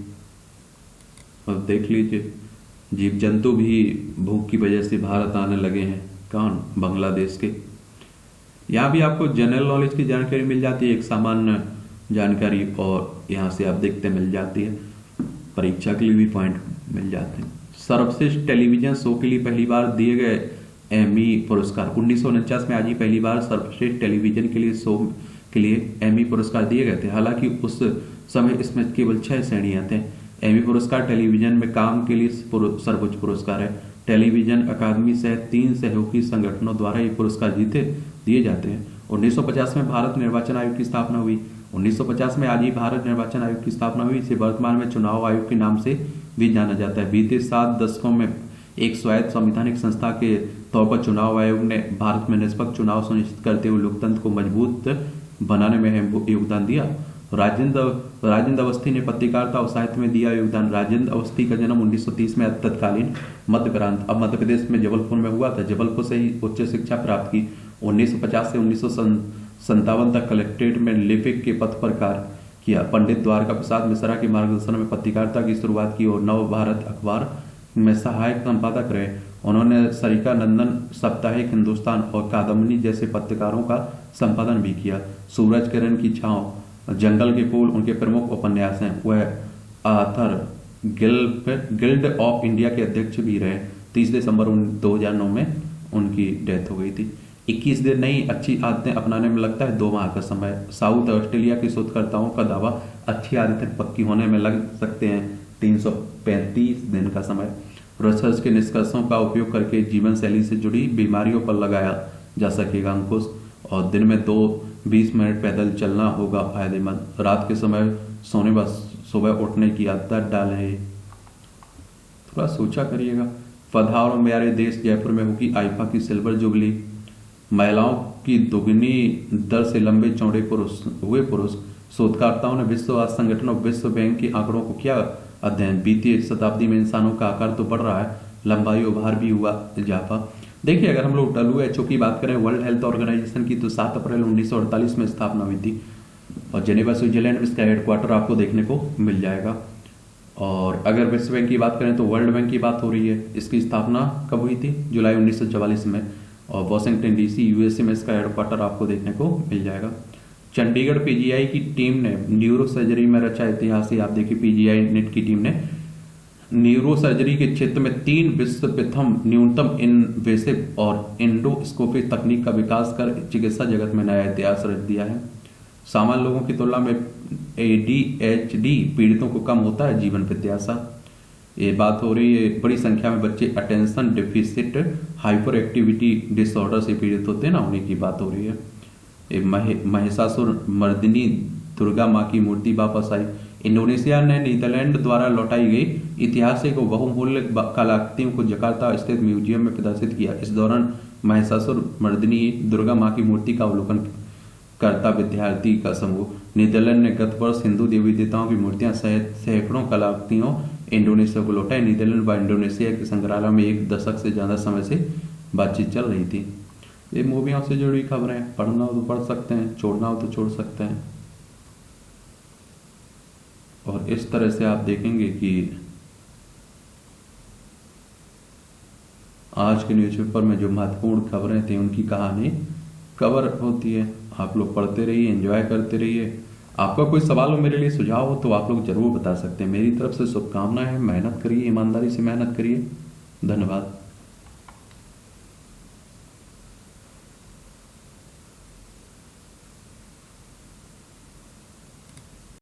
और देख लीजिए जीव जंतु भी भूख की वजह से भारत आने लगे हैं। कौन? बांग्लादेश के। यहाँ भी आपको जनरल नॉलेज की जानकारी मिल जाती है, एक सामान्य जानकारी, और यहाँ से आप देखते मिल जाती है, परीक्षा के लिए भी पॉइंट मिल जाते हैं। सर्वश्रेष्ठ टेलीविजन शो के लिए पहली बार दिए गए एमी पुरस्कार 1949 में आज ही पहली बार सर्वश्रेष्ठ टेलीविजन के लिए शो के लिए एमी पुरस्कार दिए गए थे। हालांकि उस समय इसमें केवल 6 श्रेणियां थे। एमी पुरस्कार टेलीविजन में काम के लिए सर्वोच्च पुरस्कार है। टेलीविजन अकादमी सहित 3 सहयोगी संगठनों द्वारा ये पुरस्कार दिए जाते हैं। 1950 में भारत निर्वाचन आयोग की स्थापना हुई। 1950 में आज ही भारत निर्वाचन आयोग की स्थापना हुई। इसे वर्तमान में चुनाव आयोग के नाम से भी जाना जाता है। बीते 7 दशकों में एक स्वायत्त संवैधानिक संस्था के तौर पर चुनाव आयोग ने भारत में निष्पक्ष चुनाव सुनिश्चित करते हुए लोकतंत्र को मजबूत बनाने में अहम योगदान दिया। राजेंद्र अवस्थी ने पत्रकारिता और साहित्य में दिया योगदान। राजेंद्र अवस्थी का जन्म 1930 में तत्कालीन मध्य प्रांत, अब मध्य प्रदेश में जबलपुर में हुआ था। जबलपुर से ही उच्च शिक्षा प्राप्त की। 1950 से 1957 तक कलेक्ट्रेट में लिपिक के पद पर कार्य किया। पंडित द्वारका प्रसाद मिश्रा के मार्गदर्शन में पत्रकारिता की शुरुआत की और नव भारत अखबार में सहायक संपादक रहे। उन्होंने सरिका नंदन, साप्ताहिक हिंदुस्तान और कादम्बनी जैसे पत्रिकारों का संपादन भी किया। सूरज किरण की छांव, जंगल के फूल उनके प्रमुख उपन्यास हैं। वह आथर गिल्ड ऑफ इंडिया के अध्यक्ष भी रहे। 30 दिसंबर 2009 में उनकी डेथ हो गई थी। 21 दिन नई अच्छी आदतें अपनाने में लगता है 2 माह का समय। साउथ ऑस्ट्रेलिया के शोधकर्ताओं का दावा, अच्छी आदतें पक्की होने में लग सकते हैं 335 दिन का समय। रिसर्च के निष्कर्षों का उपयोग करके जीवन शैली से जुड़ी बीमारियों पर लगाया जा सकेगा अंकुश। और दिन में 20 मिनट पैदल चलना होगा फायदेमंद। रात के समय सोने व सुबह उठने की आदत डालें। थोड़ा सोचा करिएगा। पधारो मेरे देश, जयपुर में होगी आईफा की सिल्वर जुबली। महिलाओं की दोगुनी दर से लंबे चौड़े पुरुष। शोधकर्ताओं ने विश्व स्वास्थ्य संगठन और विश्व बैंक के आंकड़ों को किया अध्ययन। बीती शताब्दी में इंसानों का आकार तो बढ़ रहा है, लंबाई और भार भी हुआ इजाफा। देखिए, अगर हम लोग WHO की बात करें, वर्ल्ड हेल्थ ऑर्गेनाइजेशन की, तो 7 अप्रैल 1948 में स्थापना हुई थी और जेनेवा स्विट्जरलैंड में इसका हेडक्वार्टर आपको देखने को मिल जाएगा। और अगर विश्व बैंक की बात करें तो वर्ल्ड बैंक की बात हो रही है। इसकी स्थापना कब हुई थी? जुलाई 1944 में। और वॉशिंगटन DC USA में इसका हेडक्वार्टर आपको देखने को मिल जाएगा। चंडीगढ़ PGI की टीम ने न्यूरो सर्जरी में रचा इतिहास। आप देखिए, PGI नेट की टीम ने न्यूरो सर्जरी के क्षेत्र में 3 विश्व प्रथम न्यूनतम इनवेसिव और एंडोस्कोपिक तकनीक का विकास कर चिकित्सा जगत में नया इतिहास रच दिया है। सामान्य लोगों की तुलना में ADHD पीड़ितों को कम होता है जीवन प्रत्याशा। ये बात हो रही है, बड़ी संख्या में बच्चे attention deficit hyper activity disorder से पीड़ित होते हैं ना, उन्हीं की बात हो रही है। महिषासुर मर्दिनी दुर्गा माँ की मूर्ति वापस आई। इंडोनेशिया ने नीदरलैंड द्वारा लौटाई गई ऐतिहासिक और बहुमूल्य कलाकृतियों को जकार्ता स्थित म्यूजियम में प्रदर्शित किया। इस दौरान महिषासुर मर्दिनी दुर्गा माँ की मूर्ति का अवलोकन करता विद्यार्थी का समूह। नीदरलैंड ने गत वर्ष हिंदू देवी देवताओं की मूर्तियां सहित सैकड़ों कलाकृतियों इंडोनेशिया को लौटाई। नीदरलैंड व इंडोनेशिया के संग्रहालय में 1 दशक से ज्यादा समय से बातचीत चल रही थी। ये मूवियों से जुड़ी खबरें, पढ़ना हो तो पढ़ सकते हैं, छोड़ना हो तो छोड़ सकते हैं। और इस तरह से आप देखेंगे कि आज के न्यूज़पेपर में जो महत्वपूर्ण खबरें थी उनकी कहानी कवर होती है। आप लोग पढ़ते रहिए, एंजॉय करते रहिए। आपका कोई सवाल हो, मेरे लिए सुझाव हो तो आप लोग जरूर बता सकते हैं। मेरी तरफ से शुभकामनाएं हैं। मेहनत करिए, ईमानदारी से मेहनत करिए। धन्यवाद।